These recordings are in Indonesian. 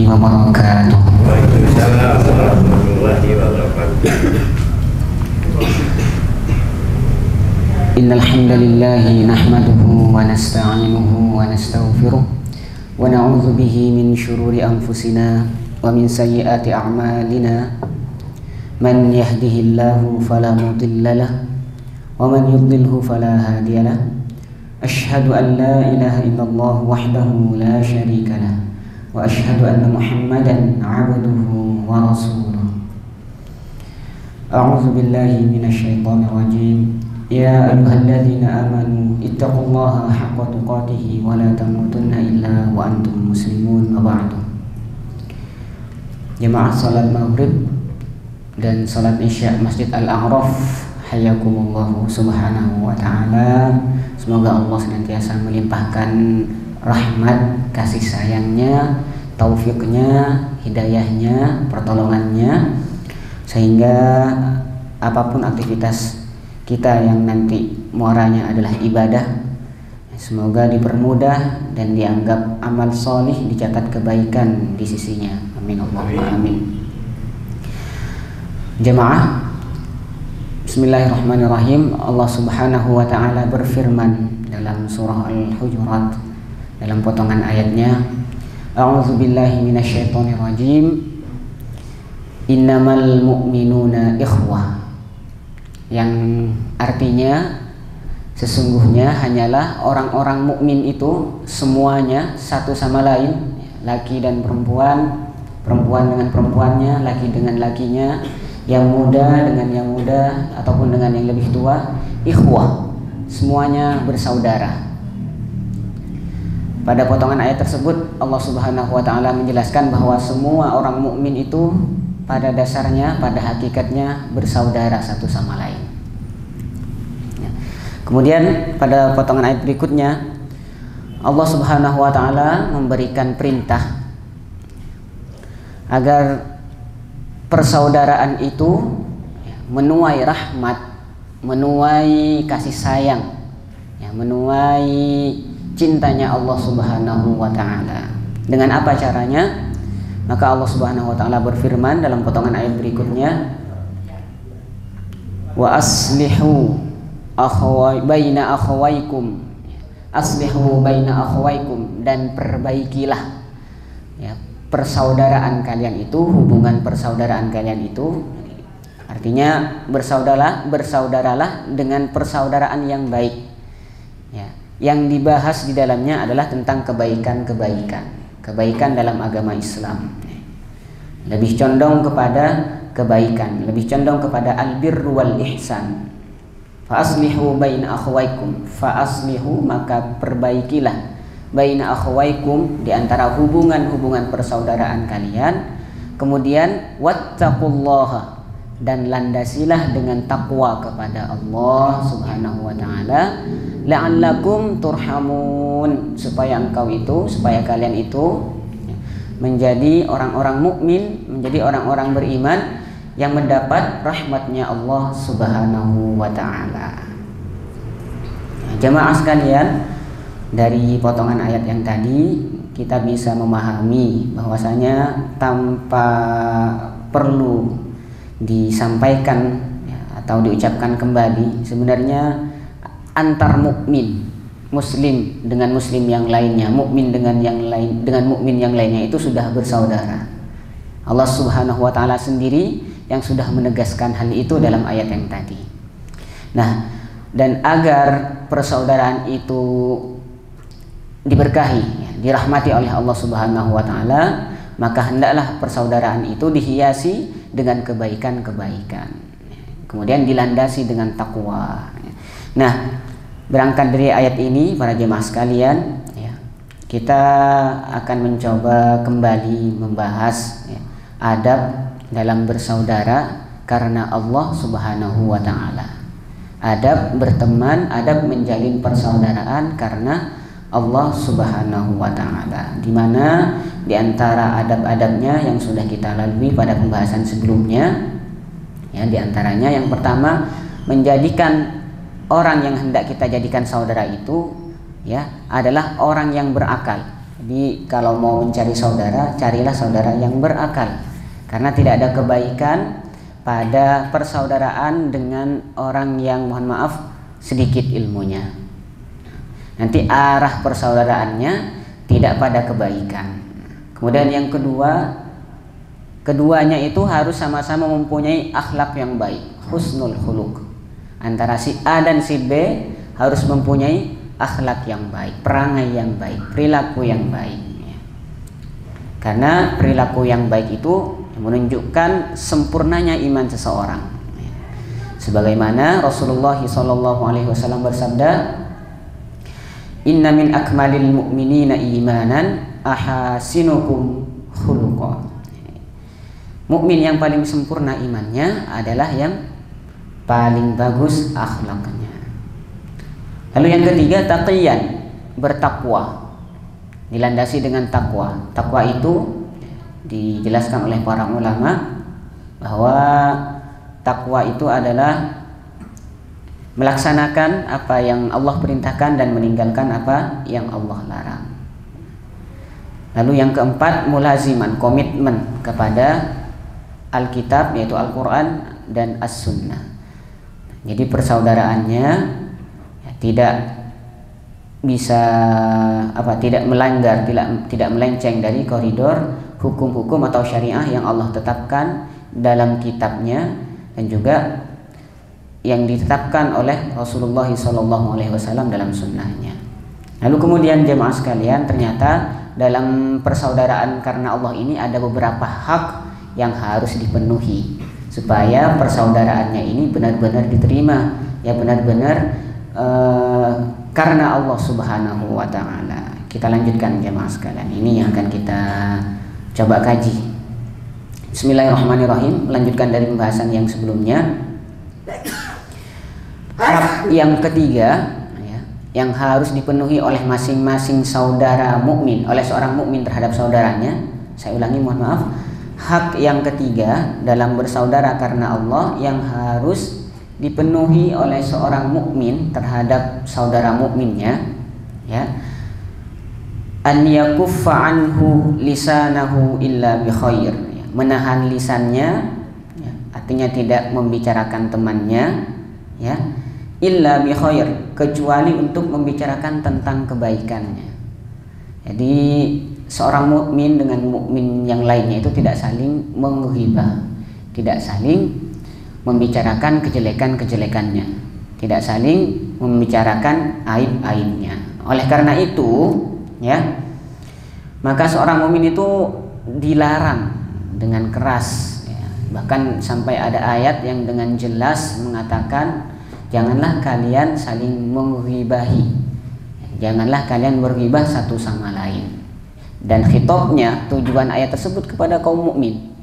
wabarakatuh. Waalaikumsalam warahmatullahi wabarakatuh. Innal hamdalillah nahmaduhu wa nasta'inuhu wa nastaghfiruh wa na'udzu bihi min shururi anfusina wa min sayyiati a'malina. Man yahdihillahu fala mudilla lahu wa man yudlilhu fala hadiya lahu. Asyhadu an la ilaha illallah wahdahu la syarika lahu wa asyhadu anna Muhammadan 'abduhu wa rasuluh. A'udzu billahi minasyaitonir rajim. Ya ayyuhalladzina amanu ittaqullaha haqqa tuqatih wa la tamutunna illa wa antum muslimun. Wa ba'du. Jemaah salat maghrib dan salat isya Masjid Al-A'raf, hayakumullah subhanahu wa ta'ala. Semoga Allah senantiasa melimpahkan rahmat, kasih sayangnya, taufiknya, hidayahnya, pertolongannya, sehingga apapun aktivitas kita yang nanti muaranya adalah ibadah, semoga dipermudah dan dianggap amal solih, dicatat kebaikan di sisinya. Amin Allahumma amin. Jemaah, bismillahirrahmanirrahim. Allah subhanahu wa ta'ala berfirman dalam surah Al-Hujurat, dalam potongan ayatnya, a'udzubillahi minasyaitonirrajim, innamal mu'minuna ikhwah, yang artinya sesungguhnya hanyalah orang-orang mukmin itu semuanya satu sama lain, laki dan perempuan, perempuan dengan perempuannya, laki dengan lakinya, yang muda dengan yang muda ataupun dengan yang lebih tua, ikhwah, semuanya bersaudara. Pada potongan ayat tersebut Allah Subhanahu wa taala menjelaskan bahwa semua orang mukmin itu pada dasarnya, pada hakikatnya bersaudara satu sama lain. Ya. Kemudian pada potongan ayat berikutnya Allah Subhanahu wa taala memberikan perintah agar persaudaraan itu menuai rahmat, menuai kasih sayang, ya, menuai cintanya Allah Subhanahu wa taala. Dengan apa caranya? Maka Allah Subhanahu wa taala berfirman dalam potongan ayat berikutnya, wa aslihu baina akhawaikum, aslihu baina akhawaikum, dan perbaikilah, ya, persaudaraan kalian itu, hubungan persaudaraan kalian itu. Artinya bersaudaralah dengan persaudaraan yang baik, ya. Yang dibahas di dalamnya adalah tentang kebaikan dalam agama Islam. Lebih condong kepada kebaikan, lebih condong kepada albirru wal ihsan. Fa aslihu baina akhawaikum, fa aslihu, maka perbaikilah, baina akhawaikum, di antara hubungan persaudaraan kalian. Kemudian wattaqullaha, dan landasilah dengan takwa kepada Allah Subhanahu wa taala, la'allakum turhamun, supaya kalian itu menjadi orang-orang mukmin, menjadi orang-orang beriman yang mendapat rahmatnya Allah Subhanahu wa taala. Jemaah sekalian, dari potongan ayat yang tadi kita bisa memahami bahwasanya tanpa perlu disampaikan, ya, atau diucapkan kembali, sebenarnya antar mukmin, muslim dengan muslim yang lainnya, mukmin dengan mukmin yang lainnya itu sudah bersaudara. Allah Subhanahu wa taala sendiri yang sudah menegaskan hal itu dalam ayat yang tadi. Nah, dan agar persaudaraan itu diberkahi, ya, dirahmati oleh Allah Subhanahu wa taala, maka hendaklah persaudaraan itu dihiasi dengan kebaikan-kebaikan, kemudian dilandasi dengan takwa. Nah, berangkat dari ayat ini, para jemaah sekalian, ya, kita akan mencoba kembali membahas, ya, adab dalam bersaudara karena Allah Subhanahu wa taala. Adab berteman, adab menjalin persaudaraan karena Allah Subhanahu wa taala, di mana di antara adab-adabnya yang sudah kita lalui pada pembahasan sebelumnya, ya, di antaranya yang pertama, menjadikan orang yang hendak kita jadikan saudara itu, ya, adalah orang yang berakal, Jadi kalau mau mencari saudara, carilah saudara yang berakal, karena tidak ada kebaikan pada persaudaraan dengan orang yang mohon maaf sedikit ilmunya. Nanti arah persaudaraannya tidak pada kebaikan. Kemudian yang kedua, keduanya itu harus sama-sama mempunyai akhlak yang baik, husnul khuluq. Antara si A dan si B harus mempunyai akhlak yang baik, perangai yang baik, perilaku yang baik. Karena perilaku yang baik itu menunjukkan sempurnanya iman seseorang. Sebagaimana Rasulullah SAW bersabda, "Inna min akmalil mu'minina imanan ahasinukum khuluqa." Mukmin yang paling sempurna imannya adalah yang paling bagus akhlaknya. Lalu yang ketiga, taqiyan, bertakwa, dilandasi dengan takwa. Takwa itu dijelaskan oleh para ulama bahwa takwa itu adalah melaksanakan apa yang Allah perintahkan dan meninggalkan apa yang Allah larang. Lalu yang keempat, mulaziman, komitmen kepada Alkitab, yaitu Al-Quran dan As-Sunnah. Jadi persaudaraannya tidak bisa tidak melanggar, tidak melenceng dari koridor hukum-hukum atau syariah yang Allah tetapkan dalam kitabnya dan juga yang ditetapkan oleh Rasulullah SAW dalam sunnahnya. Lalu kemudian jemaah sekalian, ternyata dalam persaudaraan karena Allah ini ada beberapa hak yang harus dipenuhi supaya persaudaraannya ini benar-benar diterima, ya benar-benar karena Allah Subhanahu wa Ta'ala. Kita lanjutkan jemaah sekalian, ini yang akan kita coba kaji. Bismillahirrahmanirrahim. Melanjutkan dari pembahasan yang sebelumnya. Hak yang ketiga ya, yang harus dipenuhi oleh masing-masing saudara mukmin, oleh seorang mukmin terhadap saudaranya. Saya ulangi, mohon maaf. Hak yang ketiga dalam bersaudara karena Allah yang harus dipenuhi oleh seorang mukmin terhadap saudara mukminnya, ya, an yakuffa anhu lisanahu illa bi khair, ya, menahan lisannya, ya, artinya tidak membicarakan temannya, ya, illa bi khair, kecuali untuk membicarakan tentang kebaikannya. Jadi seorang mukmin dengan mukmin yang lainnya itu tidak saling menghibah, tidak saling membicarakan kejelekan-kejelekannya, tidak saling membicarakan aib-aibnya. Oleh karena itu, ya, maka seorang mukmin itu dilarang dengan keras, ya. Bahkan sampai ada ayat yang dengan jelas mengatakan, janganlah kalian saling menghibahi, janganlah kalian berghibah satu sama lain. Dan khitabnya, tujuan ayat tersebut kepada kaum mukmin.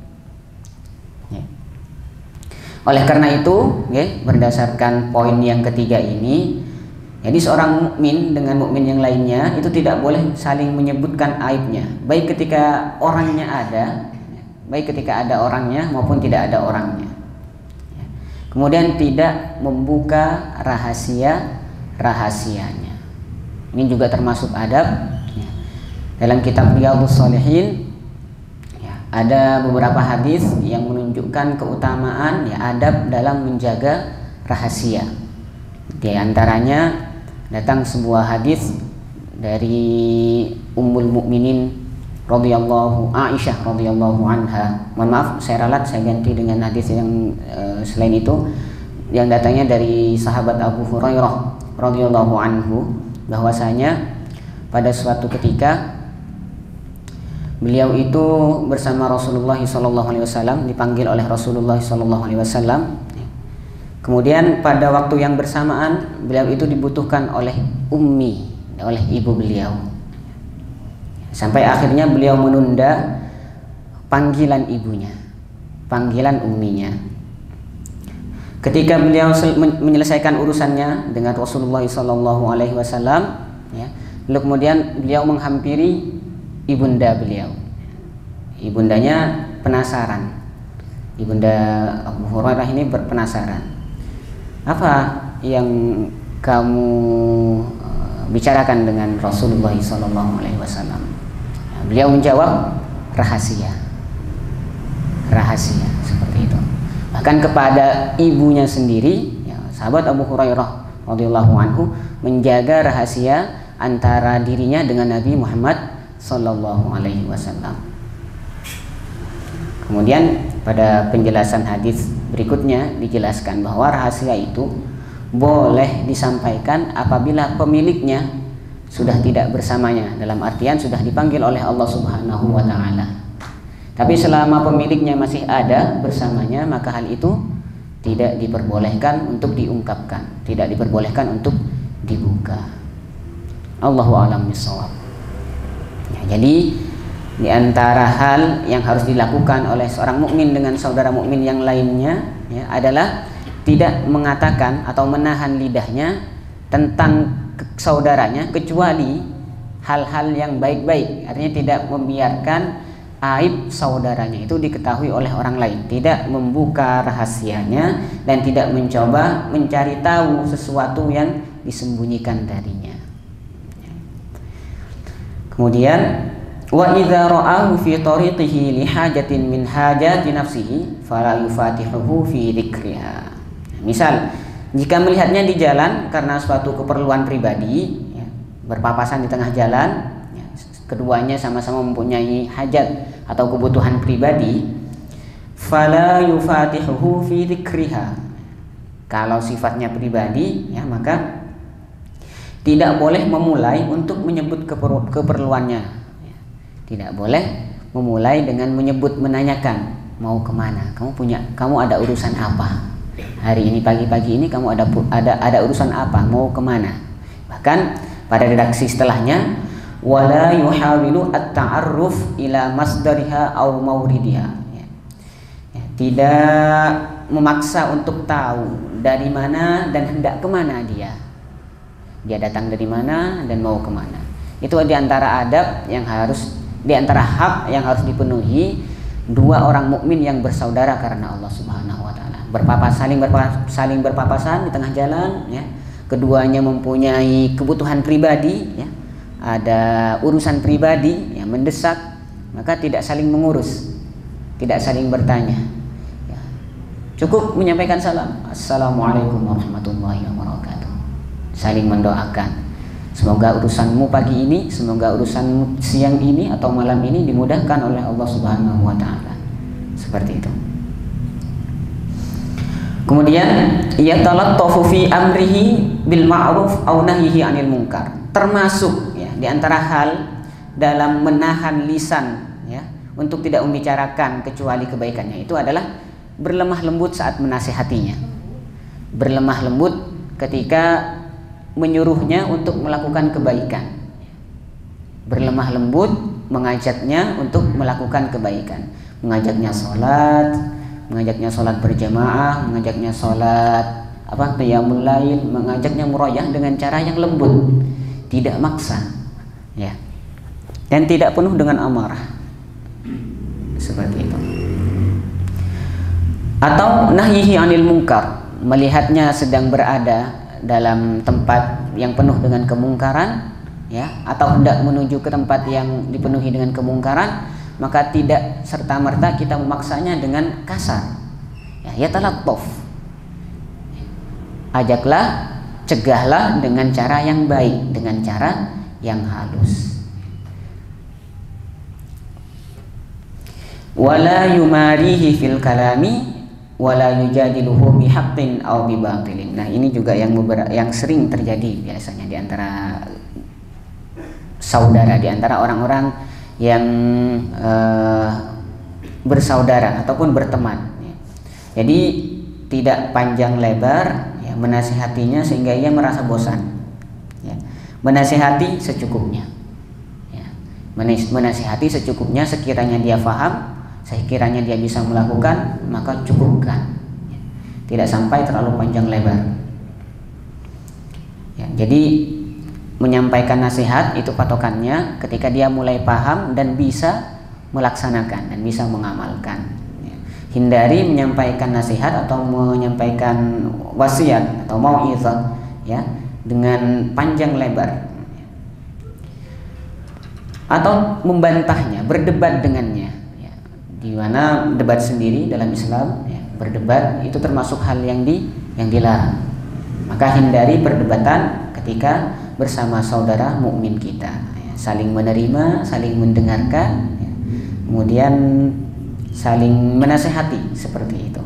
Oleh karena itu, berdasarkan poin yang ketiga ini, jadi seorang mukmin dengan mukmin yang lainnya itu tidak boleh saling menyebutkan aibnya, baik ketika orangnya ada, baik ketika ada orangnya maupun tidak ada orangnya. Kemudian tidak membuka rahasia-rahasianya. Ini juga termasuk adab. Dalam kitab Riyadhus Shalihin ada beberapa hadis yang menunjukkan keutamaan, ya, adab dalam menjaga rahasia. Di antaranya datang sebuah hadis dari Ummul Mukminin radhiyallahu Aisyah radhiyallahu anha. Mohon maaf, saya ralat, saya ganti dengan hadis yang selain itu, yang datangnya dari sahabat Abu Hurairah radhiyallahu anhu, bahwasanya pada suatu ketika beliau itu bersama Rasulullah SAW, dipanggil oleh Rasulullah SAW. Kemudian pada waktu yang bersamaan beliau itu dibutuhkan oleh ummi, oleh ibu beliau. Sampai akhirnya beliau menunda panggilan ibunya, panggilan umminya. Ketika beliau menyelesaikan urusannya dengan Rasulullah SAW, ya, lalu kemudian beliau menghampiri ibunda beliau. Ibundanya penasaran. Ibunda Abu Hurairah ini berpenasaran. Apa yang kamu bicarakan dengan Rasulullah SAW? Beliau menjawab rahasia, rahasia seperti itu. Bahkan kepada ibunya sendiri, ya, sahabat Abu Hurairah radhiyallahu anhu menjaga rahasia antara dirinya dengan Nabi Muhammad sallallahu alaihi wasallam. Kemudian pada penjelasan hadis berikutnya dijelaskan bahwa rahasia itu boleh disampaikan apabila pemiliknya sudah tidak bersamanya, dalam artian sudah dipanggil oleh Allah Subhanahu wa taala. Tapi selama pemiliknya masih ada bersamanya, maka hal itu tidak diperbolehkan untuk diungkapkan, tidak diperbolehkan untuk dibuka. Allahu a'lam bishawab. Ya, jadi di antara hal yang harus dilakukan oleh seorang mukmin dengan saudara mukmin yang lainnya, ya, adalah tidak mengatakan atau menahan lidahnya tentang saudaranya kecuali hal-hal yang baik-baik. Artinya tidak membiarkan aib saudaranya itu diketahui oleh orang lain, tidak membuka rahasianya dan tidak mencoba mencari tahu sesuatu yang disembunyikan darinya. Kemudian wa idza ra'ahu fi tariqihi li hajatin min hajati nafsihi fala yufatihuhu fi dzikriha. Misal jika melihatnya di jalan karena suatu keperluan pribadi, ya, berpapasan di tengah jalan, ya, keduanya sama-sama mempunyai hajat atau kebutuhan pribadi, fala yufatihuhu fi dzikriha. Kalau sifatnya pribadi, ya, maka tidak boleh memulai untuk menyebut keperluannya, ya. Tidak boleh memulai dengan menyebut, menanyakan mau kemana, kamu ada urusan apa hari ini, pagi-pagi ini kamu ada urusan apa, mau kemana. Bahkan pada redaksi setelahnya, wala yuhawilu at-ta'arruf ila masdariha aw mawridiha, ya. Ya, tidak memaksa untuk tahu dari mana dan hendak kemana dia datang dari mana dan mau kemana. Itu diantara adab yang harus, diantara hak yang harus dipenuhi dua orang mukmin yang bersaudara karena Allah Subhanahu wa taala. Saling berpapasan di tengah jalan, ya. Keduanya mempunyai kebutuhan pribadi, ya. Ada urusan pribadi yang mendesak, maka tidak saling mengurus, tidak saling bertanya, ya. Cukup menyampaikan salam, assalamualaikum warahmatullahi wabarakatuh. Saling mendoakan, semoga urusanmu pagi ini, semoga urusanmu siang ini atau malam ini dimudahkan oleh Allah Subhanahu wa taala. Seperti itu. Kemudian yatalattafu fi amrihi bil ma'ruf aw nahyihi 'anil munkar. Termasuk, ya, di antara hal dalam menahan lisan, ya, untuk tidak membicarakan kecuali kebaikannya, itu adalah berlemah lembut saat menasihatinya. Berlemah lembut ketika menyuruhnya untuk melakukan kebaikan. Berlemah lembut mengajaknya untuk melakukan kebaikan. Mengajaknya sholat berjamaah, mengajaknya sholat qiyamul lail, mengajaknya murayah dengan cara yang lembut, tidak maksa, ya, dan tidak penuh dengan amarah. Seperti itu. Atau nahyihi 'anil munkar, melihatnya sedang berada dalam tempat yang penuh dengan kemungkaran, ya, atau hendak menuju ke tempat yang dipenuhi dengan kemungkaran, maka tidak serta-merta kita memaksanya dengan kasar, ya, yatalattaf. Ajaklah, cegahlah dengan cara yang baik, dengan cara yang halus. Wala yumarihi fil kalami wala yujadiluhu bihaqqin aw bibatilin. Nah, ini juga yang sering terjadi biasanya di antara saudara, di antara orang-orang yang bersaudara ataupun berteman, ya. Jadi tidak panjang lebar, ya, menasihatinya sehingga ia merasa bosan, ya. Menasihati secukupnya, ya. Menasihati secukupnya, sekiranya dia faham, sekiranya dia bisa melakukan, maka cukupkan, ya. Tidak sampai terlalu panjang lebar, ya. Jadi menyampaikan nasihat itu patokannya ketika dia mulai paham dan bisa melaksanakan dan bisa mengamalkan, ya. Hindari menyampaikan nasihat atau menyampaikan wasiat atau mau'izah, ya, dengan panjang lebar. atau membantahnya, berdebat dengannya. Ya, di mana debat sendiri dalam Islam, ya, berdebat itu termasuk hal yang dilarang. Maka hindari perdebatan ketika bersama saudara mukmin kita. Ya, saling menerima, saling mendengarkan, ya, kemudian saling menasehati seperti itu.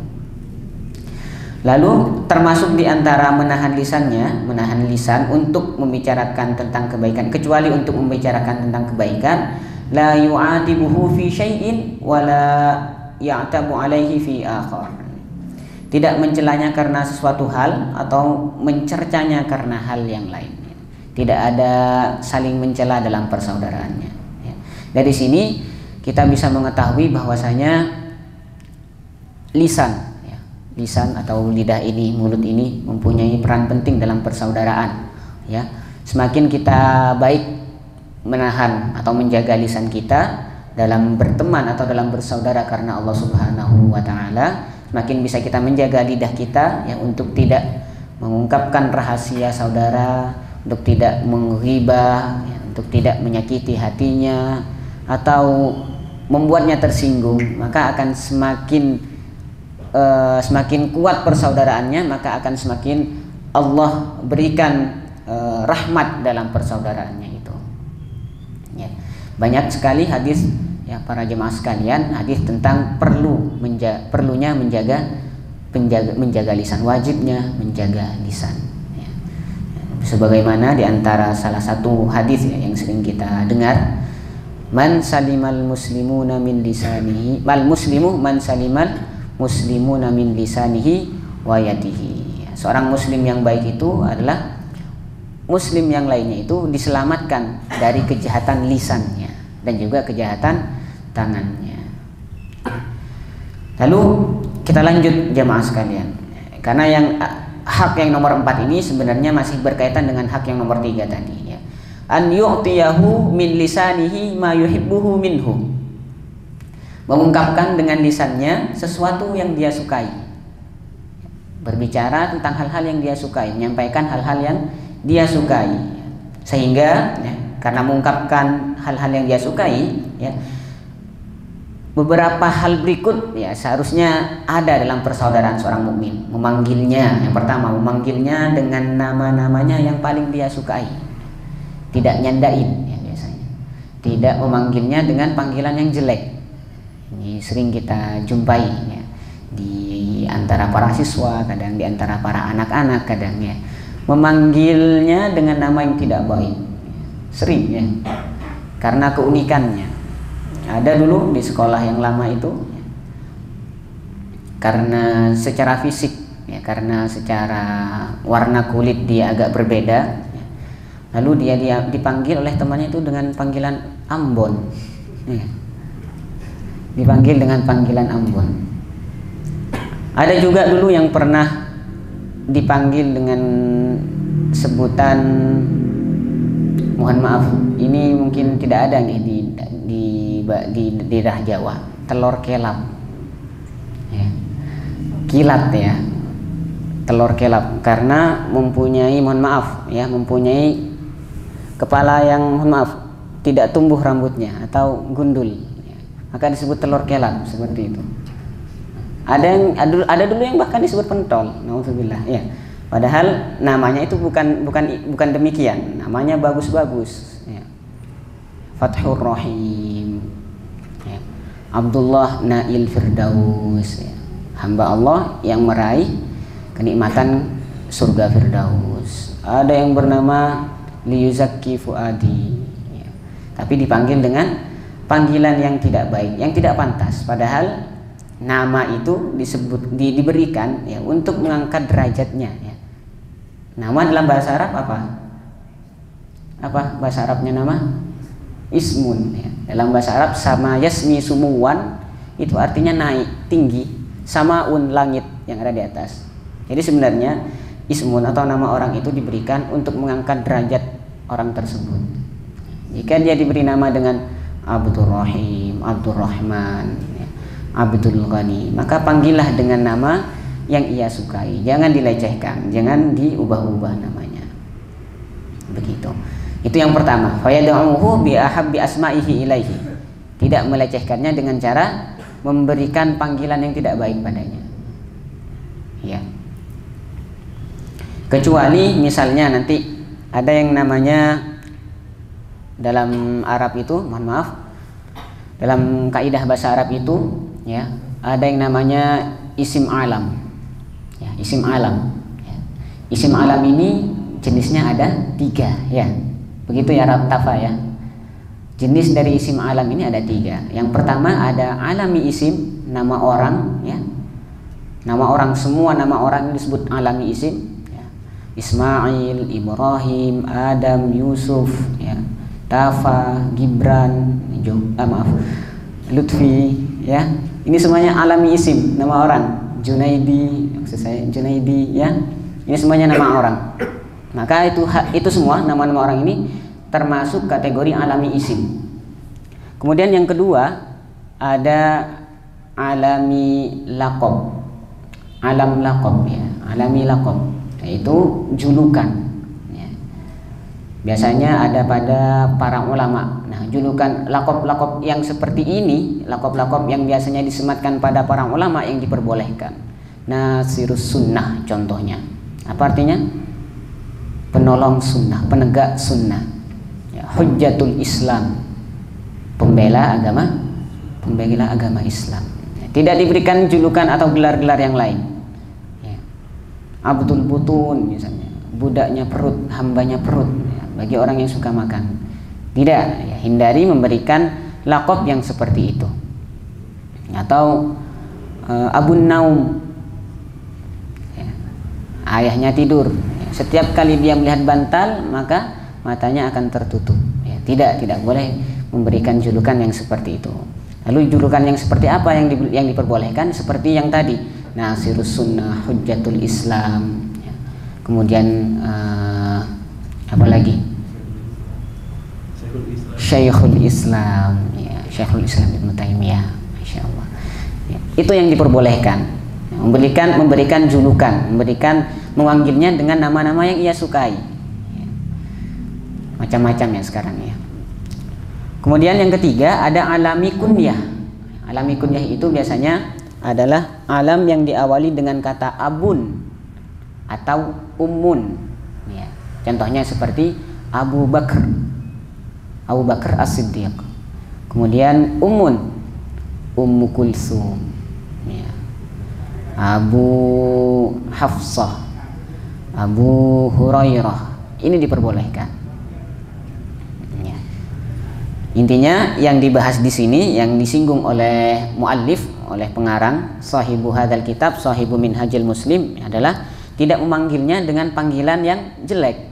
Lalu termasuk diantara menahan lisannya, menahan lisan untuk membicarakan tentang kebaikan, kecuali untuk membicarakan tentang kebaikan, la yu'atibuhu fi syai'in wala ya'tabu alaihi fi akhar. Tidak mencelanya karena sesuatu hal atau mencercanya karena hal yang lain. Tidak ada saling mencela dalam persaudaraannya. Dari sini kita bisa mengetahui bahwasanya lisan atau lidah ini, mulut ini mempunyai peran penting dalam persaudaraan. Ya, semakin kita baik menahan atau menjaga lisan kita dalam berteman atau dalam bersaudara karena Allah Subhanahu wa taala, semakin bisa kita menjaga lidah kita ya untuk tidak mengungkapkan rahasia saudara, untuk tidak menghibah, ya, untuk tidak menyakiti hatinya atau membuatnya tersinggung, maka akan semakin kuat persaudaraannya, maka akan semakin Allah berikan rahmat dalam persaudaraan itu. Ya. Banyak sekali hadis ya para jemaah sekalian, hadis tentang perlunya menjaga lisan, wajibnya menjaga lisan. Ya. Sebagaimana diantara salah satu hadis ya, yang sering kita dengar, man salimal muslimuna min lisanihi, mal muslimu man salimal muslimuna min lisanihi wa yadihi. Seorang muslim yang baik itu adalah muslim yang lainnya itu diselamatkan dari kejahatan lisannya dan juga kejahatan tangannya. Lalu kita lanjut jamaah sekalian, karena yang hak yang nomor 4 ini sebenarnya masih berkaitan dengan hak yang nomor 3 tadi ya. An yu'tiyahu min lisanihi ma yuhibbuhu minhu. Mengungkapkan dengan lisannya sesuatu yang dia sukai, berbicara tentang hal-hal yang dia sukai, menyampaikan hal-hal yang dia sukai, sehingga ya, karena mengungkapkan hal-hal yang dia sukai ya, beberapa hal berikut ya seharusnya ada dalam persaudaraan seorang mukmin. Memanggilnya, yang pertama memanggilnya dengan nama-namanya yang paling dia sukai, tidak nyandain ya, biasanya tidak memanggilnya dengan panggilan yang jelek. Ini sering kita jumpai ya, di antara para siswa, kadang di antara para anak-anak, kadang ya memanggilnya dengan nama yang tidak baik, sering ya, karena keunikannya. Ada dulu di sekolah yang lama itu ya, karena secara fisik ya, karena secara warna kulit dia agak berbeda ya, lalu dia dipanggil oleh temannya itu dengan panggilan Ambon ya. Dipanggil dengan panggilan Ambon. Ada juga dulu yang pernah dipanggil dengan sebutan, mohon maaf, ini mungkin tidak ada nih di daerah Jawa, telur kelap ya. Kilat ya, telur kelap, karena mempunyai, mohon maaf ya, mempunyai kepala yang, mohon maaf, tidak tumbuh rambutnya atau gundul, maka disebut telur kelap seperti itu. Ada dulu yang bahkan disebut pentol, nauzubillah ya. Padahal namanya itu bukan demikian, namanya bagus-bagus ya. Fathur Rahim ya. Abdullah Nail Firdaus ya. Hamba Allah yang meraih kenikmatan surga Firdaus. Ada yang bernama Liyuzakki Fuadi ya. Tapi dipanggil dengan panggilan yang tidak baik, yang tidak pantas. Padahal nama itu diberikan ya untuk mengangkat derajatnya ya. Nama dalam bahasa Arab apa bahasa Arabnya nama? Ismun ya. Dalam bahasa Arab sama yasmi sumuwan itu artinya naik, tinggi, samaun langit yang ada di atas. Jadi sebenarnya ismun atau nama orang itu diberikan untuk mengangkat derajat orang tersebut. Jika dia diberi nama dengan Abdul Rahim, Abdul Rahman, ya, Abdul Ghani, maka panggillah dengan nama yang ia sukai. Jangan dilecehkan, jangan diubah-ubah namanya. Begitu. Itu yang pertama, fayad'uhu bi ahabbi asma'ihi ilaihi. Tidak melecehkannya dengan cara memberikan panggilan yang tidak baik padanya. Ya. Kecuali misalnya nanti ada yang namanya dalam Arab itu, mohon maaf, dalam kaidah bahasa Arab itu ya, ada yang namanya isim alam. Ya, isim alam. Ya. Isim alam ini jenisnya ada 3 ya. Begitu ya Tafa ya. Jenis dari isim alam ini ada 3. Yang pertama ada alami isim, nama orang ya. Nama orang, semua nama orang disebut alami isim ya. Ismail, Ibrahim, Adam, Yusuf ya. Tafa, Gibran, Lutfi ya. Ini semuanya alami isim, nama orang. Junaidi, maksud saya Junaidi ya. Ini semuanya nama orang. Maka itu semua nama-nama orang ini termasuk kategori alami isim. Kemudian yang kedua ada alami laqab. Alam laqab ya, alami laqab yaitu julukan ya. Biasanya ada pada para ulama. Nah, julukan laqab-laqab yang seperti ini, laqab-laqab yang biasanya disematkan pada para ulama yang diperbolehkan. Nasirus sunnah contohnya. Apa artinya? Penolong sunnah, penegak sunnah ya, hujjatul Islam, pembela agama Islam ya, tidak diberikan julukan atau gelar-gelar yang lain ya. Abdul Butun misalnya, budaknya perut, hambanya perut ya, bagi orang yang suka makan. Tidak ya, hindari memberikan laqab yang seperti itu. Atau Abun Naum ya, ayahnya tidur. Setiap kali dia melihat bantal maka matanya akan tertutup ya, tidak boleh memberikan julukan yang seperti itu. Lalu julukan yang seperti apa yang diperbolehkan? Seperti yang tadi, Nasirus Sunnah, Hujjatul Islam ya. Kemudian apa lagi? Syekhul Islam ya, Syekhul Islam Ibnu Taimiyah, masyaallah ya, itu yang diperbolehkan. Memberikan julukan, memanggilnya dengan nama-nama yang ia sukai ya. Macam-macam ya sekarang ya. Kemudian yang ketiga ada alami kunyah. Alami kunyah itu biasanya adalah alam yang diawali dengan kata abun atau ummun ya. Contohnya seperti Abu Bakar As-Siddiq. Kemudian ummun, Ummu Kulsum ya. Abu Hafsah, Abu Hurairah, ini diperbolehkan. Ya. Intinya yang dibahas di sini, yang disinggung oleh muallif, oleh pengarang sahibu hadzal kitab, sahibu minhajil muslim adalah tidak memanggilnya dengan panggilan yang jelek.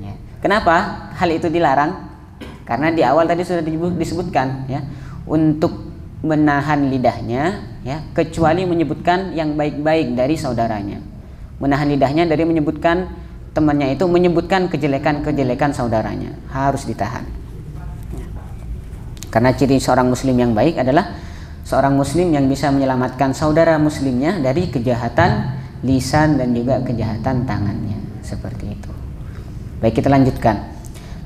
Ya. Kenapa hal itu dilarang? Karena di awal tadi sudah disebutkan ya, untuk menahan lidahnya ya, kecuali menyebutkan yang baik-baik dari saudaranya. Menahan lidahnya dari menyebutkan temannya itu, menyebutkan kejelekan-kejelekan saudaranya, harus ditahan ya. Karena ciri seorang muslim yang baik adalah seorang muslim yang bisa menyelamatkan saudara muslimnya dari kejahatan lisan dan juga kejahatan tangannya, seperti itu. Baik, kita lanjutkan.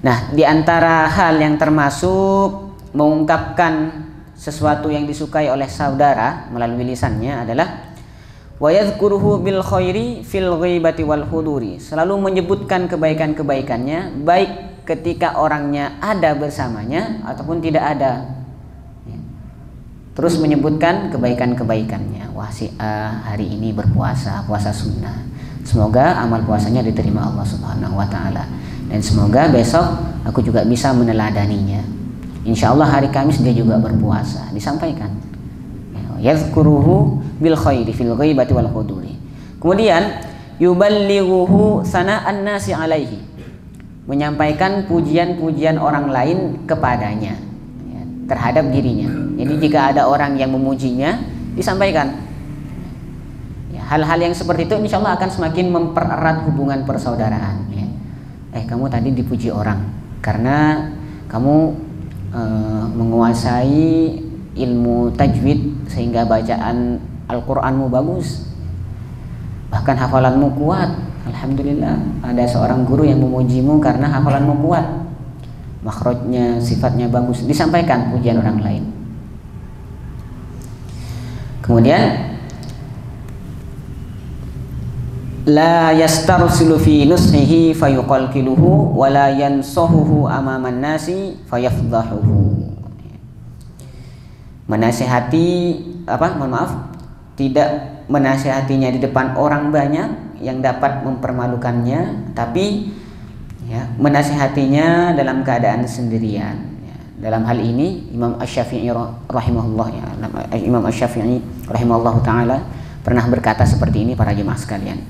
Nah, di antara hal yang termasuk mengungkapkan sesuatu yang disukai oleh saudara melalui lisannya adalah wa yadhkuruhu bil khairi fil ghaibati wal huduri, selalu menyebutkan kebaikan-kebaikannya baik ketika orangnya ada bersamanya ataupun tidak ada ya. Terus menyebutkan kebaikan-kebaikannya. Wah, si A hari ini berpuasa, puasa sunnah, semoga amal puasanya diterima Allah Subhanahu wa taala, dan semoga besok aku juga bisa meneladaninya. Insya Allah hari Kamis dia juga berpuasa, disampaikan. Yazkuruhu bil khairi fil ghaibati wal huduri. Kemudian yuballighuhu sana'an nasi alaihi, menyampaikan pujian-pujian orang lain kepadanya ya, terhadap dirinya. Jadi jika ada orang yang memujinya, disampaikan. Ya, hal-hal yang seperti itu insya Allah akan semakin mempererat hubungan persaudaraan ya. Kamu tadi dipuji orang karena kamu menguasai ilmu tajwid sehingga bacaan Al-Qur'anmu bagus, bahkan hafalanmu kuat. Alhamdulillah, ada seorang guru yang memujimu karena hafalanmu kuat makhrajnya, sifatnya bagus, disampaikan pujian orang lain. Kemudian la yastarsilu fi nushihi fayuqalqiluhu wa la yansahuhu amaman nasi fayafdahuhu. Menasihati tidak menasihatinya di depan orang banyak yang dapat mempermalukannya, tapi ya, menasihatinya dalam keadaan sendirian. Ya, dalam hal ini Imam Asy-Syafi'i rahimahullah, ya, Imam Asy-Syafi'i rahimahullah taala pernah berkata seperti ini, para jemaah sekalian.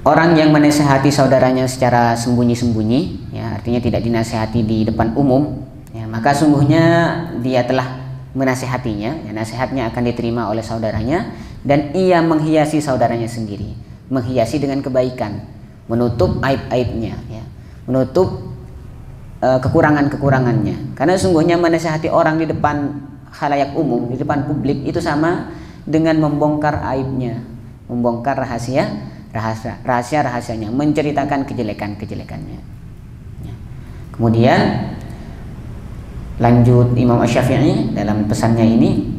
Orang yang menasihati saudaranya secara sembunyi-sembunyi, ya, artinya tidak dinasihati di depan umum, ya, maka sungguhnya dia telah menasihatinya, ya, nasihatnya akan diterima oleh saudaranya, dan ia menghiasi saudaranya sendiri, menghiasi dengan kebaikan, menutup aib-aibnya, ya, menutup kekurangan-kekurangannya. Karena sungguhnya menasihati orang di depan khalayak umum, di depan publik, itu sama dengan membongkar aibnya, membongkar rahasia-rahasianya, menceritakan kejelekan-kejelekannya. Ya. Kemudian lanjut Imam Asy-Syafi'i dalam pesannya ini,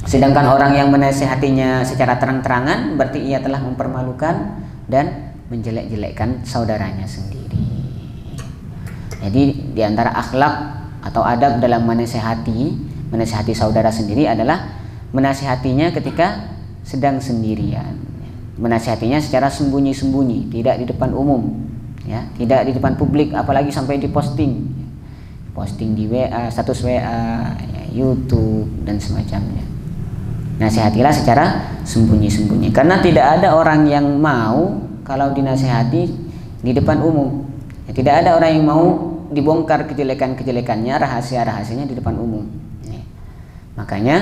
sedangkan orang yang menasihatinya secara terang-terangan berarti ia telah mempermalukan dan menjelek-jelekkan saudaranya sendiri. Jadi diantara akhlak atau adab dalam menasihati saudara sendiri adalah menasihatinya ketika sedang sendirian, menasihatinya secara sembunyi-sembunyi, tidak di depan umum, ya, tidak di depan publik, apalagi sampai diposting di WA, status WA, ya, YouTube dan semacamnya. Nasihatilah secara sembunyi-sembunyi, karena tidak ada orang yang mau kalau dinasihati di depan umum, ya, tidak ada orang yang mau dibongkar kejelekan-kejelekannya, rahasia-rahasianya di depan umum, ya. Makanya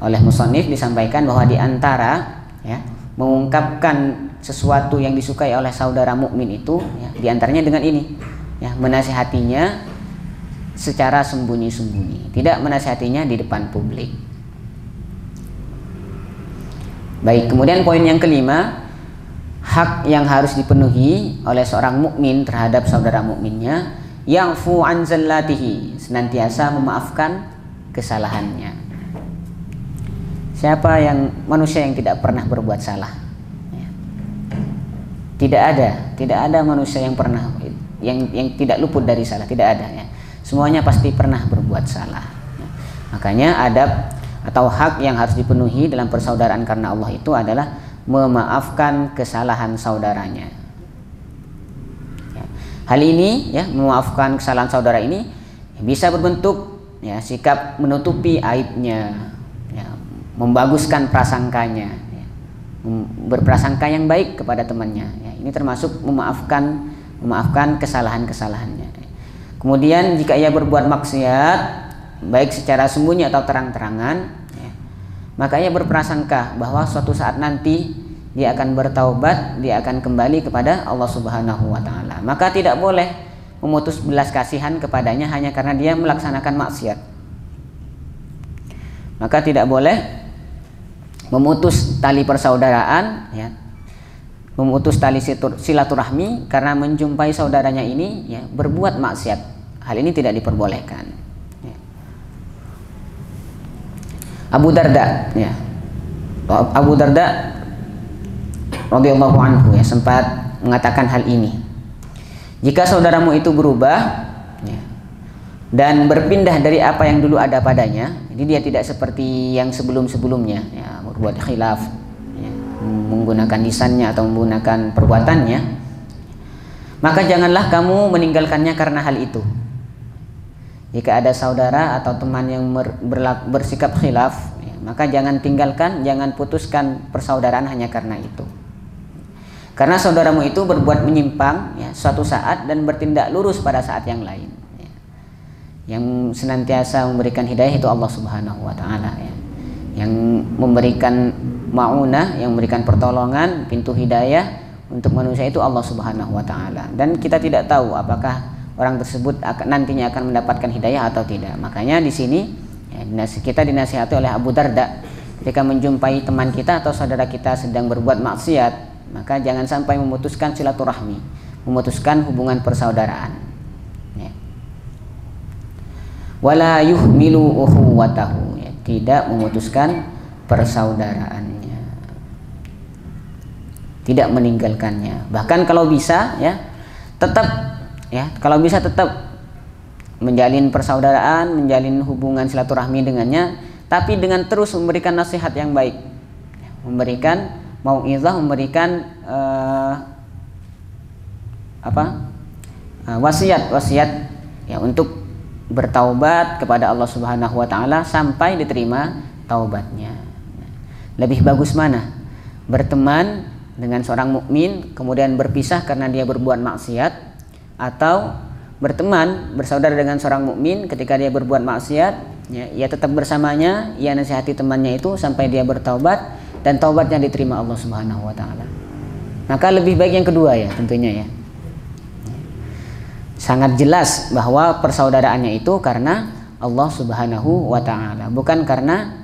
oleh musannif disampaikan bahwa di antara, ya, mengungkapkan sesuatu yang disukai oleh saudara mukmin itu, ya, diantaranya dengan ini, ya, menasihatinya secara sembunyi-sembunyi, tidak menasihatinya di depan publik. Baik, kemudian poin yang kelima, hak yang harus dipenuhi oleh seorang mukmin terhadap saudara mukminnya, ya'fu an zallatihi, senantiasa memaafkan kesalahannya. Siapa manusia yang tidak pernah berbuat salah? Ya. Tidak ada manusia yang pernah yang tidak luput dari salah, tidak ada, ya. Semuanya pasti pernah berbuat salah. Ya. Makanya adab atau hak yang harus dipenuhi dalam persaudaraan karena Allah itu adalah memaafkan kesalahan saudaranya. Ya. Hal ini, ya, memaafkan kesalahan saudara ini bisa berbentuk, ya, sikap menutupi aibnya, ya, membaguskan prasangkanya, ya, berprasangka yang baik kepada temannya, ya. Ini termasuk memaafkan kesalahan-kesalahannya. Kemudian jika ia berbuat maksiat baik secara sembunyi atau terang-terangan, ya, maka ia berprasangka bahwa suatu saat nanti dia akan bertaubat, dia akan kembali kepada Allah Subhanahu wa taala. Maka tidak boleh memutus belas kasihan kepadanya hanya karena dia melaksanakan maksiat. Maka tidak boleh memutus tali persaudaraan, ya, memutus tali silaturahmi karena menjumpai saudaranya ini, ya, berbuat maksiat. Hal ini tidak diperbolehkan. Ya. Abu Darda, ya, Abu Darda radhiyallahu anhu, ya, sempat mengatakan hal ini. Jika saudaramu itu berubah, ya, dan berpindah dari apa yang dulu ada padanya, jadi dia tidak seperti yang sebelum-sebelumnya, ya, berbuat khilaf, ya, menggunakan lisannya atau menggunakan perbuatannya, maka janganlah kamu meninggalkannya karena hal itu. Jika ada saudara atau teman yang bersikap khilaf, ya, maka jangan tinggalkan, jangan putuskan persaudaraan hanya karena itu. Karena saudaramu itu berbuat menyimpang, ya, suatu saat dan bertindak lurus pada saat yang lain. Ya. Yang senantiasa memberikan hidayah itu Allah Subhanahu wa taala, ya. Yang memberikan ma'unah, yang memberikan pertolongan, pintu hidayah untuk manusia itu Allah Subhanahu wa taala. Dan kita tidak tahu apakah orang tersebut nantinya akan mendapatkan hidayah atau tidak. Makanya di sini, ya, kita dinasihati oleh Abu Darda, ketika menjumpai teman kita atau saudara kita sedang berbuat maksiat, maka jangan sampai memutuskan silaturahmi, memutuskan hubungan persaudaraan. wala yuhmilu ukhuwatahu, ya, tidak memutuskan persaudaraannya, tidak meninggalkannya. Bahkan kalau bisa ya tetap menjalin persaudaraan, menjalin hubungan silaturahmi dengannya, tapi dengan terus memberikan nasihat yang baik, memberikan mau'izah, memberikan wasiat ya untuk bertaubat kepada Allah Subhanahu wa taala sampai diterima taubatnya. Lebih bagus mana? Berteman dengan seorang mukmin kemudian berpisah karena dia berbuat maksiat, atau berteman bersaudara dengan seorang mukmin ketika dia berbuat maksiat, ya, ia tetap bersamanya, ia nasihati temannya itu sampai dia bertaubat dan taubatnya diterima Allah Subhanahu wa taala. Maka lebih baik yang kedua ya tentunya ya. Sangat jelas bahwa persaudaraannya itu karena Allah Subhanahu wa taala, bukan karena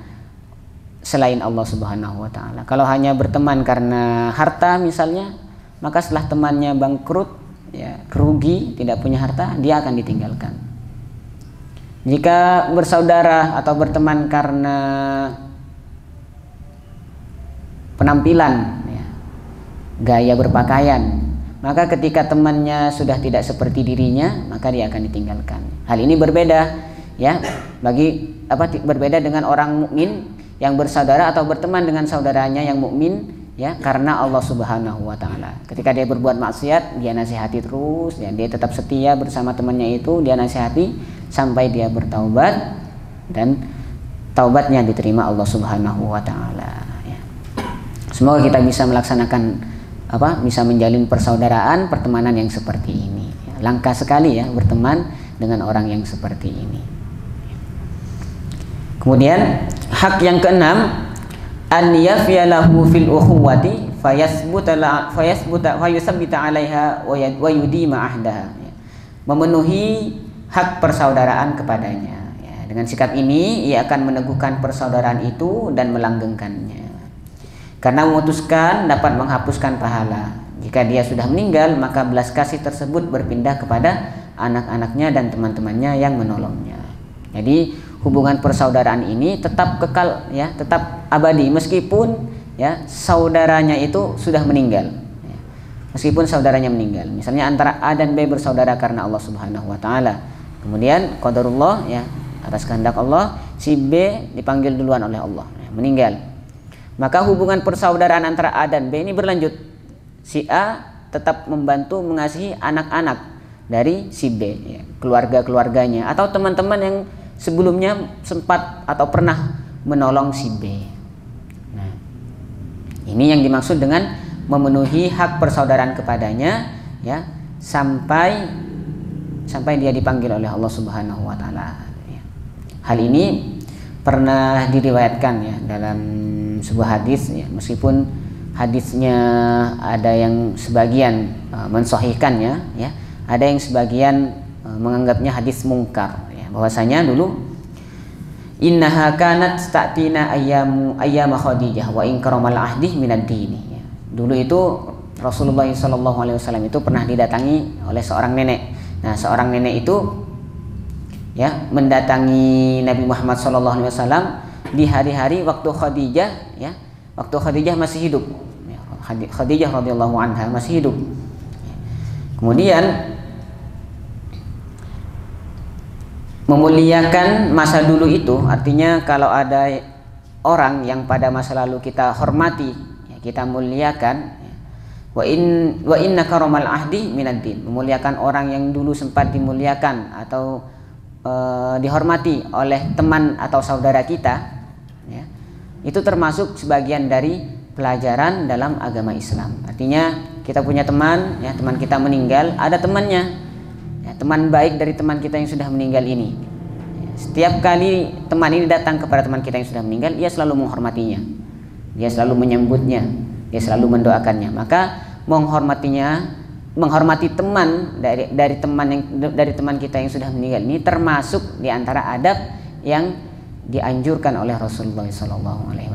selain Allah Subhanahu wa taala. Kalau hanya berteman karena harta misalnya, maka setelah temannya bangkrut, ya, rugi, tidak punya harta, dia akan ditinggalkan. Jika bersaudara atau berteman karena penampilan, ya, gaya berpakaian, maka ketika temannya sudah tidak seperti dirinya, maka dia akan ditinggalkan. Hal ini berbeda ya berbeda dengan orang mukmin yang bersaudara atau berteman dengan saudaranya yang mukmin ya karena Allah Subhanahu wa taala. Ketika dia berbuat maksiat, dia nasihati terus, ya, dia tetap setia bersama temannya itu, dia nasihati sampai dia bertaubat dan taubatnya diterima Allah Subhanahu wa taala ya. Semoga kita bisa melaksanakan bisa menjalin persaudaraan, pertemanan yang seperti ini. Langka sekali ya berteman dengan orang yang seperti ini. Kemudian hak yang keenam, an yafiyalahu fil ukhuwati fayasbuta 'alaiha wa yudima ahdaha. Memenuhi hak persaudaraan kepadanya. Ya, dengan sikap ini ia akan meneguhkan persaudaraan itu dan melanggengkannya. Karena memutuskan dapat menghapuskan pahala. Jika dia sudah meninggal, maka belas kasih tersebut berpindah kepada anak-anaknya dan teman-temannya yang menolongnya. Jadi hubungan persaudaraan ini tetap kekal ya, tetap abadi meskipun ya saudaranya itu sudah meninggal. Ya, meskipun saudaranya meninggal. Misalnya antara A dan B bersaudara karena Allah Subhanahu wa taala. Kemudian qadarullah ya, atas kehendak Allah si B dipanggil duluan oleh Allah, ya, meninggal. Maka hubungan persaudaraan antara A dan B ini berlanjut. Si A tetap membantu mengasihi anak-anak dari si B, ya, keluarga-keluarganya atau teman-teman yang sebelumnya sempat atau pernah menolong si B. Nah, ini yang dimaksud dengan memenuhi hak persaudaraan kepadanya, ya, sampai dia dipanggil oleh Allah Subhanahu wa taala. Ya. Hal ini pernah diriwayatkan ya dalam sebuah hadis ya, meskipun hadisnya ada yang sebagian mensahihkannya ya, ada yang sebagian menganggapnya hadis mungkar ya, bahwasanya dulu innaha kanat ta'tina ayyama Khadijah wa in karamal ahdi minad dini ya. Dulu itu Rasulullah SAW itu pernah didatangi oleh seorang nenek. Nah, seorang nenek itu ya mendatangi Nabi Muhammad SAW di hari-hari waktu Khadijah ya, waktu Khadijah masih hidup ya, Khadijah radhiyallahu anha masih hidup. Kemudian memuliakan masa dulu itu artinya kalau ada orang yang pada masa lalu kita hormati ya, kita muliakan ya. Wa inna karamal ahdi minad din, memuliakan orang yang dulu sempat dimuliakan atau dihormati oleh teman atau saudara kita ya, itu termasuk sebagian dari pelajaran dalam agama Islam. Artinya kita punya teman ya, teman kita meninggal, ada temannya ya, teman baik dari teman kita yang sudah meninggal ini ya, setiap kali teman ini datang kepada teman kita yang sudah meninggal, dia selalu menghormatinya, dia selalu menyambutnya, dia selalu mendoakannya. Maka menghormati teman dari teman kita yang sudah meninggal ini termasuk di antara adab yang dianjurkan oleh Rasulullah SAW.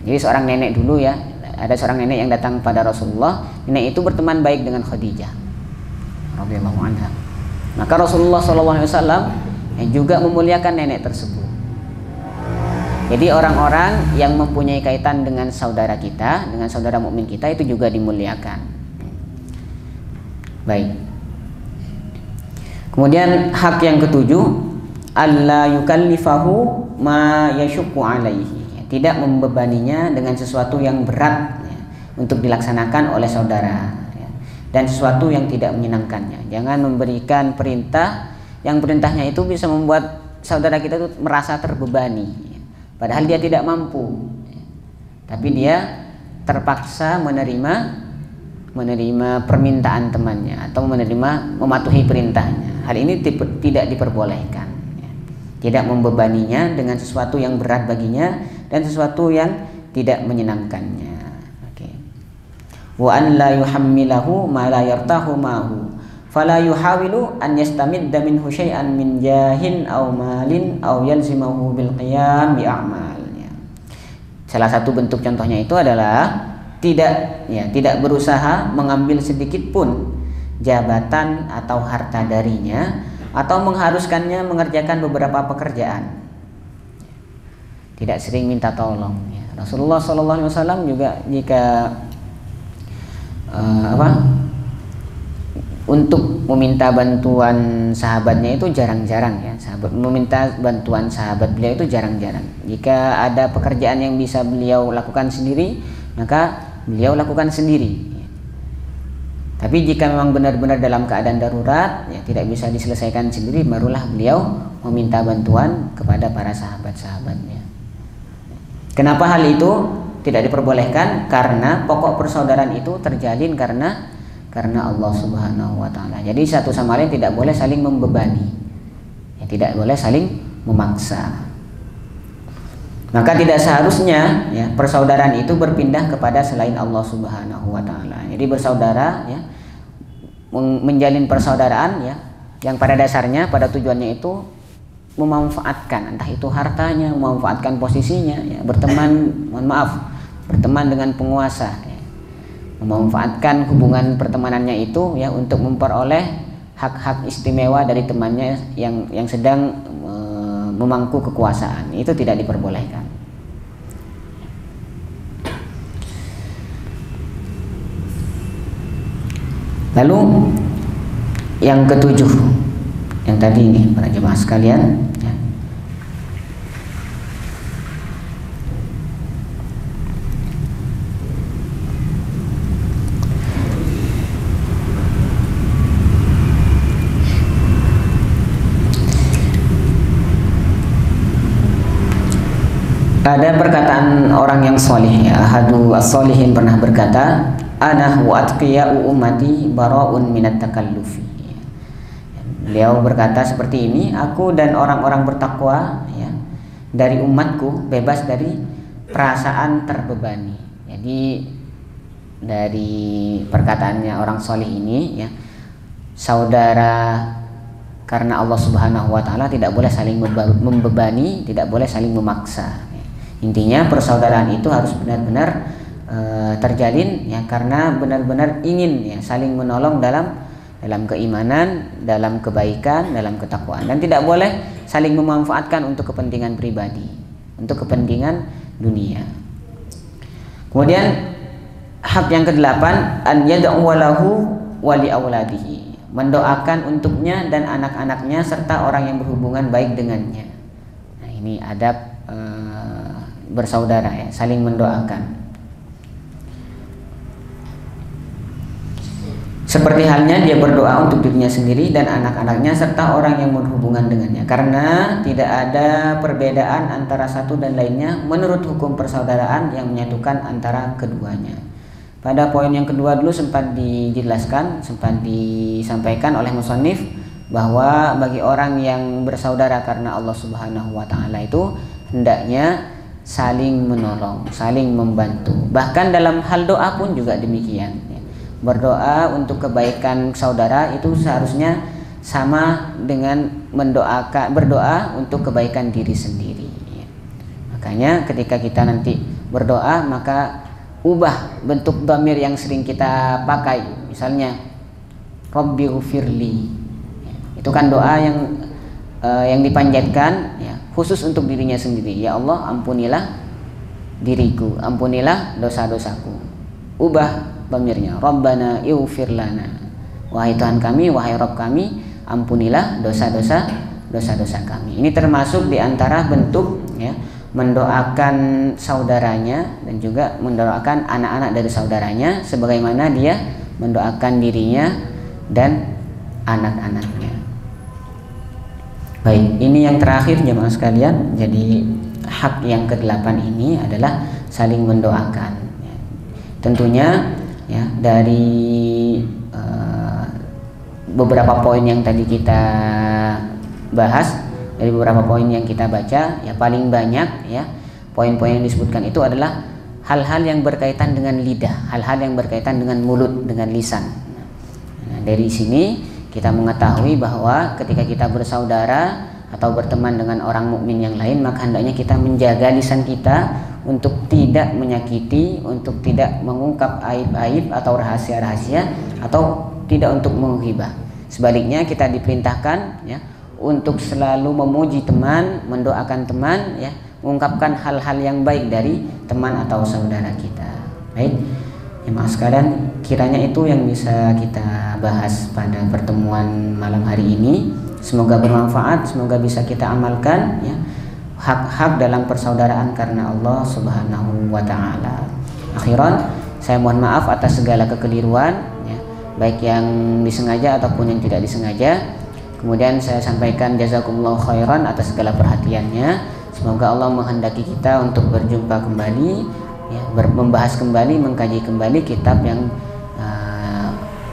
Jadi seorang nenek dulu ya, ada seorang nenek yang datang pada Rasulullah. Nenek itu berteman baik dengan Khadijah radhiyallahu anha. Maka Rasulullah SAW juga memuliakan nenek tersebut. Jadi orang-orang yang mempunyai kaitan dengan saudara kita, dengan saudara mukmin kita itu juga dimuliakan. Baik. Kemudian hak yang ketujuh, alla yukallifahu ma yashukku alaihi. Tidak membebaninya dengan sesuatu yang berat untuk dilaksanakan oleh saudara, dan sesuatu yang tidak menyenangkannya. Jangan memberikan perintah yang perintahnya itu bisa membuat saudara kita itu merasa terbebani. Padahal dia tidak mampu, tapi dia terpaksa menerima permintaan temannya atau mematuhi perintahnya. Hal ini tidak diperbolehkan. Tidak membebaninya dengan sesuatu yang berat baginya dan sesuatu yang tidak menyenangkannya. Wa an la yuhammilahu ma la yartahu ma'hu fala yuhawilu an yastamidda minhu syai'an min jahin aw malin aw yalzimahu bil qiyam bi a'malnya. Salah satu bentuk contohnya itu adalah tidak berusaha mengambil sedikit pun jabatan atau harta darinya atau mengharuskannya mengerjakan beberapa pekerjaan. Tidak sering minta tolong. Rasulullah SAW juga jika untuk meminta bantuan sahabatnya itu jarang-jarang ya. Meminta bantuan sahabat beliau itu jarang-jarang. Jika ada pekerjaan yang bisa beliau lakukan sendiri, maka beliau lakukan sendiri. Tapi jika memang benar-benar dalam keadaan darurat, ya tidak bisa diselesaikan sendiri, barulah beliau meminta bantuan kepada para sahabat-sahabatnya. Kenapa hal itu tidak diperbolehkan? Karena pokok persaudaraan itu terjalin karena Allah Subhanahu wa taala. Jadi satu sama lain tidak boleh saling membebani. Ya, tidak boleh saling memaksa. Maka tidak seharusnya ya persaudaraan itu berpindah kepada selain Allah Subhanahu wa taala. Jadi bersaudara ya menjalin persaudaraan ya yang pada dasarnya pada tujuannya itu memanfaatkan, entah itu hartanya, memanfaatkan posisinya ya, berteman dengan penguasa ya. Memanfaatkan hubungan pertemanannya itu ya untuk memperoleh hak-hak istimewa dari temannya yang sedang memangku kekuasaan. Itu tidak diperbolehkan. Lalu yang ketujuh, yang tadi ini para jemaah sekalian ya. Ada perkataan orang yang soleh ya, ahadu as-solihin pernah berkata, ana wa atqiya'u ummati bara'un minat takallufi. Beliau berkata seperti ini, aku dan orang-orang bertakwa ya, dari umatku bebas dari perasaan terbebani. Jadi dari perkataannya orang soleh ini ya, saudara karena Allah Subhanahu wa taala tidak boleh saling membebani, tidak boleh saling memaksa. Intinya persaudaraan itu harus benar-benar terjalin ya karena benar-benar ingin ya saling menolong dalam keimanan, dalam kebaikan, dalam ketakwaan, dan tidak boleh saling memanfaatkan untuk kepentingan pribadi, untuk kepentingan dunia. Kemudian hak yang ke-8, an yad'u lahu wa li auladihi, mendoakan untuknya dan anak-anaknya serta orang yang berhubungan baik dengannya. Nah, ini adab bersaudara ya, saling mendoakan. Seperti halnya dia berdoa untuk dirinya sendiri dan anak-anaknya serta orang yang berhubungan dengannya, karena tidak ada perbedaan antara satu dan lainnya menurut hukum persaudaraan yang menyatukan antara keduanya. Pada poin yang kedua dulu sempat dijelaskan, sempat disampaikan oleh musannif bahwa bagi orang yang bersaudara karena Allah Subhanahu wa taala itu hendaknya saling menolong, saling membantu. Bahkan dalam hal doa pun juga demikian. Berdoa untuk kebaikan saudara itu seharusnya sama dengan berdoa untuk kebaikan diri sendiri. Makanya ketika kita nanti berdoa, maka ubah bentuk dhamir yang sering kita pakai. Misalnya Rabbi ghfirli, itu kan doa yang yang dipanjatkan ya, khusus untuk dirinya sendiri. Ya Allah, ampunilah diriku, ampunilah dosa-dosaku. Ubah dhamirnya, Rabbana ighfir lana. Wahai Tuhan kami, wahai Rabb kami, ampunilah dosa-dosa kami. Ini termasuk di antara bentuk ya, mendoakan saudaranya dan juga mendoakan anak-anak dari saudaranya sebagaimana dia mendoakan dirinya dan anak-anaknya. Baik, ini yang terakhir jemaah sekalian. Jadi hak yang ke-8 ini adalah saling mendoakan. Tentunya ya, dari beberapa poin yang tadi kita bahas, dari beberapa poin yang kita baca, ya paling banyak ya poin-poin yang disebutkan itu adalah hal-hal yang berkaitan dengan lidah, hal-hal yang berkaitan dengan mulut, dengan lisan. Nah, dari sini kita mengetahui bahwa ketika kita bersaudara atau berteman dengan orang mukmin yang lain, maka hendaknya kita menjaga lisan kita untuk tidak menyakiti, untuk tidak mengungkap aib-aib atau rahasia-rahasia, atau tidak untuk menghibah. Sebaliknya kita diperintahkan ya untuk selalu memuji teman, mendoakan teman ya, mengungkapkan hal-hal yang baik dari teman atau saudara kita. Baik, jemaah sekalian, kiranya itu yang bisa kita bahas pada pertemuan malam hari ini. Semoga bermanfaat, semoga bisa kita amalkan ya, hak-hak dalam persaudaraan karena Allah Subhanahu wa taala. Akhiran, saya mohon maaf atas segala kekeliruan ya, baik yang disengaja ataupun yang tidak disengaja. Kemudian saya sampaikan jazakumullah khairan atas segala perhatiannya. Semoga Allah menghendaki kita untuk berjumpa kembali ya, membahas kembali, mengkaji kembali kitab yang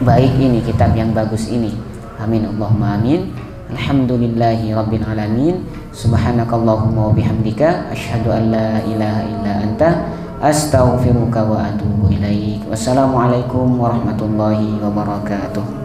baik ini, kitab yang bagus ini. Amin Allahumma amin. Alhamdulillahi rabbil alamin. Subhanakallahumma wa bihamdika asyhadu an la ilaha illa anta astaghfiruka wa atubu ilaik. Wassalamualaikum warahmatullahi wabarakatuh.